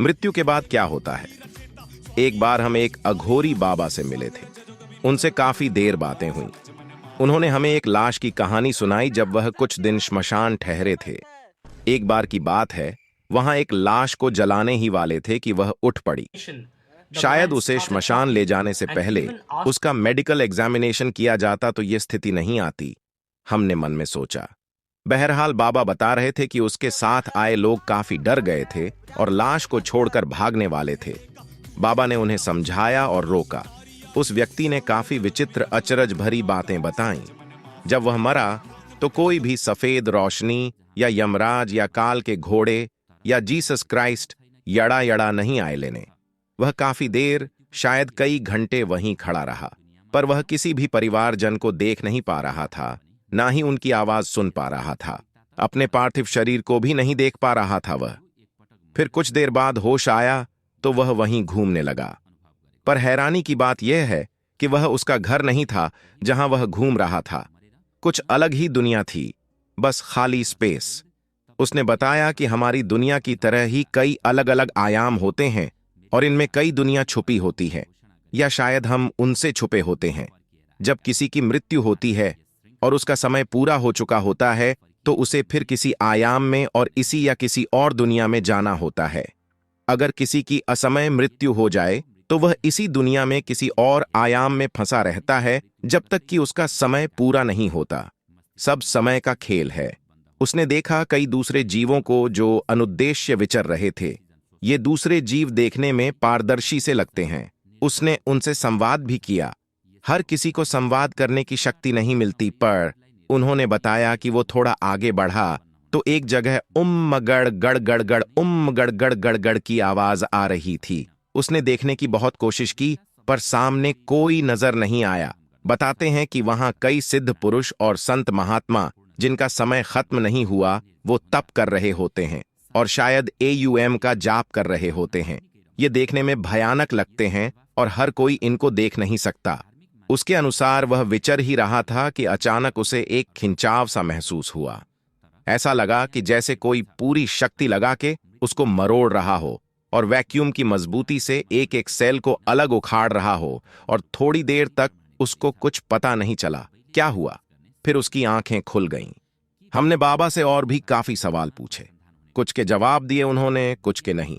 मृत्यु के बाद क्या होता है। एक बार हम एक अघोरी बाबा से मिले थे। उनसे काफी देर बातें हुई। उन्होंने हमें एक लाश की कहानी सुनाई जब वह कुछ दिन श्मशान ठहरे थे। एक बार की बात है, वहां एक लाश को जलाने ही वाले थे कि वह उठ पड़ी। शायद उसे श्मशान ले जाने से पहले उसका मेडिकल एग्जामिनेशन किया जाता तो ये स्थिति नहीं आती, हमने मन में सोचा। बहरहाल बाबा बता रहे थे कि उसके साथ आए लोग काफी डर गए थे और लाश को छोड़कर भागने वाले थे। बाबा ने उन्हें समझाया और रोका। उस व्यक्ति ने काफी विचित्र अचरज भरी बातें बताईं। जब वह मरा तो कोई भी सफेद रोशनी या यमराज या काल के घोड़े या जीसस क्राइस्ट यड़ा यड़ा नहीं आए लेने। वह काफी देर, शायद कई घंटे वहीं खड़ा रहा, पर वह किसी भी परिवारजन को देख नहीं पा रहा था, ना ही उनकी आवाज सुन पा रहा था। अपने पार्थिव शरीर को भी नहीं देख पा रहा था वह। फिर कुछ देर बाद होश आया तो वह वहीं घूमने लगा। पर हैरानी की बात यह है कि वह उसका घर नहीं था जहां वह घूम रहा था। कुछ अलग ही दुनिया थी, बस खाली स्पेस। उसने बताया कि हमारी दुनिया की तरह ही कई अलग अलग आयाम होते हैं और इनमें कई दुनिया छुपी होती है, या शायद हम उनसे छुपे होते हैं। जब किसी की मृत्यु होती है और उसका समय पूरा हो चुका होता है तो उसे फिर किसी आयाम में और इसी या किसी और दुनिया में जाना होता है। अगर किसी की असमय मृत्यु हो जाए तो वह इसी दुनिया में किसी और आयाम में फंसा रहता है जब तक कि उसका समय पूरा नहीं होता। सब समय का खेल है। उसने देखा कई दूसरे जीवों को जो अनुद्देश्य विचर रहे थे। ये दूसरे जीव देखने में पारदर्शी से लगते हैं। उसने उनसे संवाद भी किया। हर किसी को संवाद करने की शक्ति नहीं मिलती, पर उन्होंने बताया कि वो थोड़ा आगे बढ़ा तो एक जगह उम्म गड़ गड़ गड़ गड़ उम्म गड़ गड़ गड़ गड़ की आवाज आ रही थी। उसने देखने की बहुत कोशिश की, पर सामने कोई नजर नहीं आया। बताते हैं कि वहां कई सिद्ध पुरुष और संत महात्मा जिनका समय खत्म नहीं हुआ वो तप कर रहे होते हैं और शायद AUM का जाप कर रहे होते हैं। ये देखने में भयानक लगते हैं और हर कोई इनको देख नहीं सकता। उसके अनुसार वह विचर ही रहा था कि अचानक उसे एक खिंचाव सा महसूस हुआ। ऐसा लगा कि जैसे कोई पूरी शक्ति लगा के उसको मरोड़ रहा हो और वैक्यूम की मजबूती से एक एक सेल को अलग उखाड़ रहा हो। और थोड़ी देर तक उसको कुछ पता नहीं चला क्या हुआ। फिर उसकी आंखें खुल गईं। हमने बाबा से और भी काफी सवाल पूछे। कुछ के जवाब दिए उन्होंने, कुछ के नहीं।